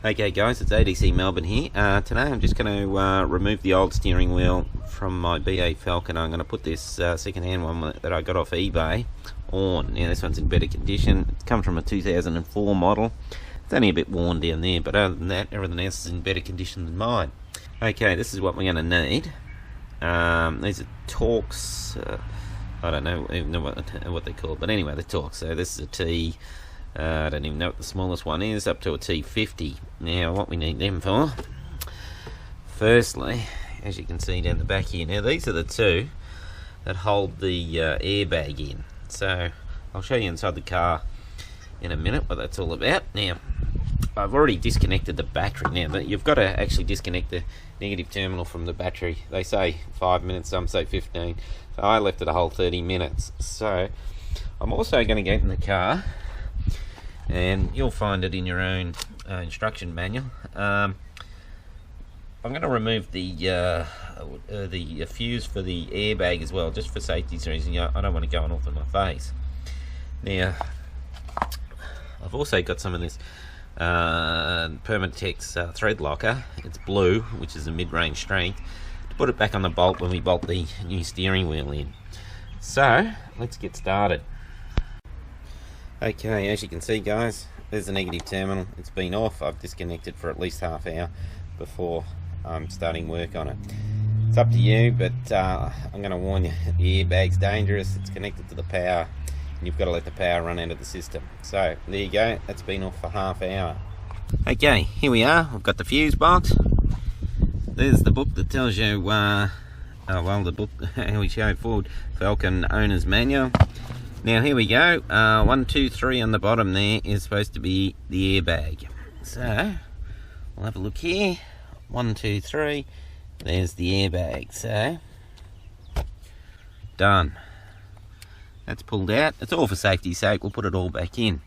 Okay guys, it's ADC Melbourne here. Today I'm just going to remove the old steering wheel from my BA Falcon. I'm going to put this second-hand one that I got off eBay on. Now this one's in better condition. It's come from a 2004 model. It's only a bit worn down there, but other than that, everything else is in better condition than mine. Okay, this is what we're going to need. These are Torx. I don't know even know what they're called, but anyway, they're Torx. So this is a T. I don't even know what the smallest one is, up to a T50. Now, what we need them for, firstly, as you can see down the back here, now these are the two that hold the airbag in. So, I'll show you inside the car in a minute what that's all about. Now, I've already disconnected the battery. Now, but you've got to actually disconnect the negative terminal from the battery. They say 5 minutes, some say 15. So I left it a whole 30 minutes. So, I'm also going to get in the car, and you'll find it in your own instruction manual. I'm going to remove the fuse for the airbag as well, just for safety reasons. I don't want to go on off in my face. Now, I've also got some of this Permatex thread locker. It's blue, which is a mid-range strength, to put it back on the bolt when we bolt the new steering wheel in. So, let's get started. Okay, as you can see guys, there's the negative terminal. It's been off. I've disconnected for at least half hour before I'm starting work on it. It's up to you, but I'm going to warn you, the airbag's dangerous. It's connected to the power, and you've got to let the power run out of the system. So, there you go. That's been off for half hour. Okay, here we are. We've got the fuse box. There's the book that tells you, the book, how we show Ford Falcon Owner's Manual. Now here we go, 1, 2, 3 on the bottom there is supposed to be the airbag. So, we'll have a look here, 1, 2, 3, there's the airbag. So, done. That's pulled out. It's all for safety's sake, we'll put it all back in.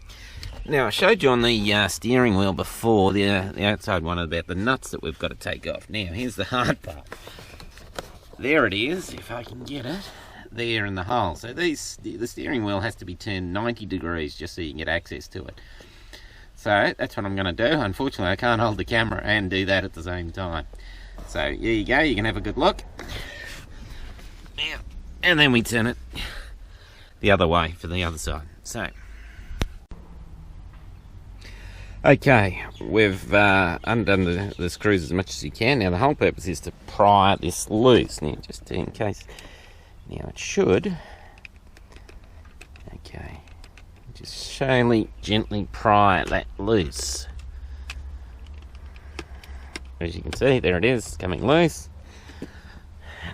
Now I showed you on the steering wheel before, the outside one, about the nuts that we've got to take off. Now here's the hard part. There it is, if I can get it. There in the hole. So the steering wheel has to be turned 90 degrees just so you can get access to it. So that's what I'm going to do. Unfortunately, I can't hold the camera and do that at the same time. So there you go. You can have a good look. And then we turn it the other way for the other side. So, okay, we've undone the screws as much as you can. Now the whole purpose is to pry this loose. Now, just in case. Now it should. Okay. Just gently pry that loose. As you can see, there it is, coming loose.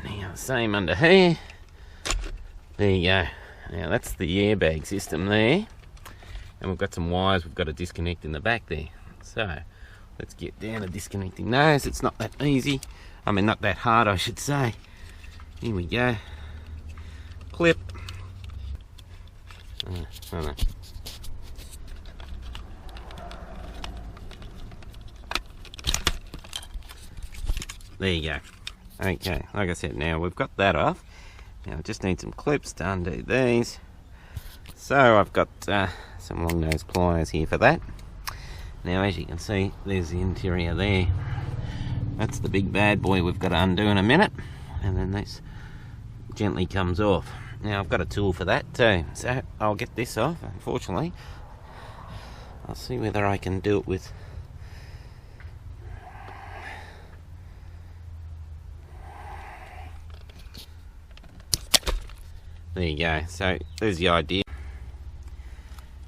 Now, same under here. There you go. Now that's the airbag system there. And we've got some wires we've got to disconnect in the back there. So, let's get down to disconnecting those. It's not that easy. I mean, not that hard, I should say. Here we go. Clip. No. There you go. Okay, like I said, now we've got that off. Now I just need some clips to undo these. So I've got some long nose pliers here for that. Now as you can see, there's the interior there. That's the big bad boy we've got to undo in a minute. And then this gently comes off. Now I've got a tool for that too, so I'll get this off. Unfortunately, I'll see whether I can do it with there you go. So there's the idea.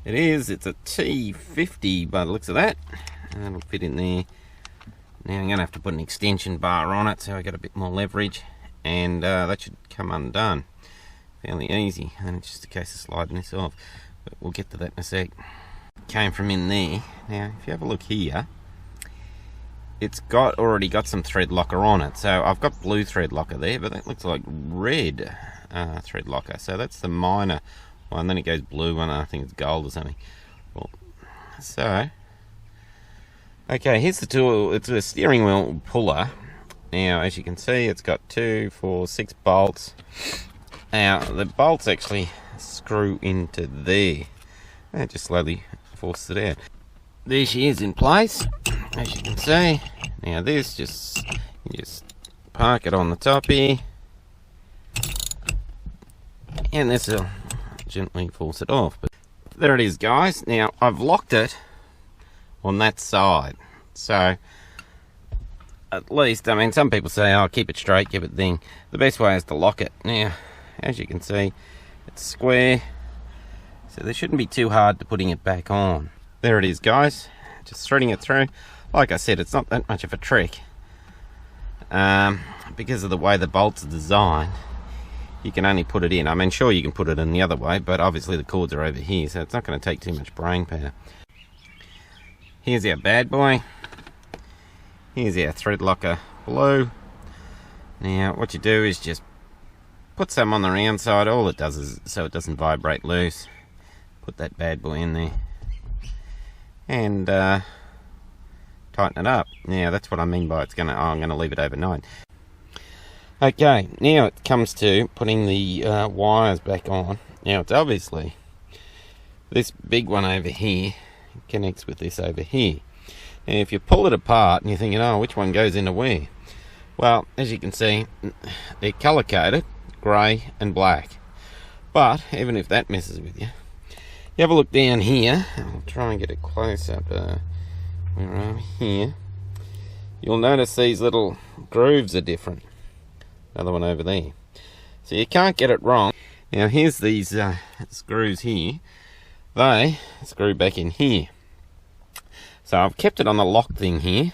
It's a T50 by the looks of that. That'll fit in there. Now I'm going to have to put an extension bar on it so I get a bit more leverage, and that should come undone fairly easy. And it's just a case of sliding this off, but we'll get to that in a sec. Came from in there. Now if you have a look here, it's already got some thread locker on it. So I've got blue thread locker there, but that looks like red thread locker. So that's the minor one. Then it goes blue one, I think it's gold or something. Well, so okay, here's the tool. It's a steering wheel puller. Now as you can see, it's got 2, 4, 6 bolts. Now the bolts actually screw into there. And just slowly force it out. There she is in place. as you can see. Now this you just park it on the top here, and this will gently force it off. But there it is, guys. Now I've locked it on that side, so at least, I mean, some people say, oh, keep it straight, keep it thing. The best way is to lock it. Now, as you can see, it's square, so they shouldn't be too hard to putting it back on. There it is, guys. Just threading it through. Like I said, it's not that much of a trick. Because of the way the bolts are designed, you can only put it in. I mean, sure, you can put it in the other way, but obviously the cords are over here, so it's not going to take too much brain power. Here's our bad boy. Here's our thread locker blue. Now, what you do is just put some on the round side. All it does is so it doesn't vibrate loose. Put that bad boy in there. And tighten it up. Now, that's what I mean by I'm going to leave it overnight. Okay, now it comes to putting the wires back on. Now, it's obviously this big one over here connects with this over here. And if you pull it apart and you're thinking, oh, which one goes into where? Well, as you can see, they're colour-coded, grey and black. But, even if that messes with you, you have a look down here. I'll try and get it close up where I'm here. You'll notice these little grooves are different. Another one over there. So you can't get it wrong. Now, here's these screws here. They screw back in here. So I've kept it on the lock thing here.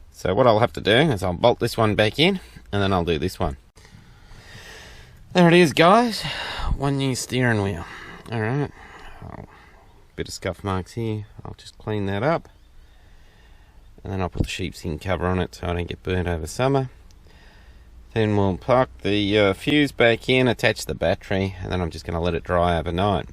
So what I'll have to do is I'll bolt this one back in, and then I'll do this one. There it is, guys. One new steering wheel. Alright. Bit of scuff marks here. I'll just clean that up. And then I'll put the sheepskin cover on it so I don't get burnt over summer. Then we'll plug the fuse back in, attach the battery, and then I'm just going to let it dry overnight.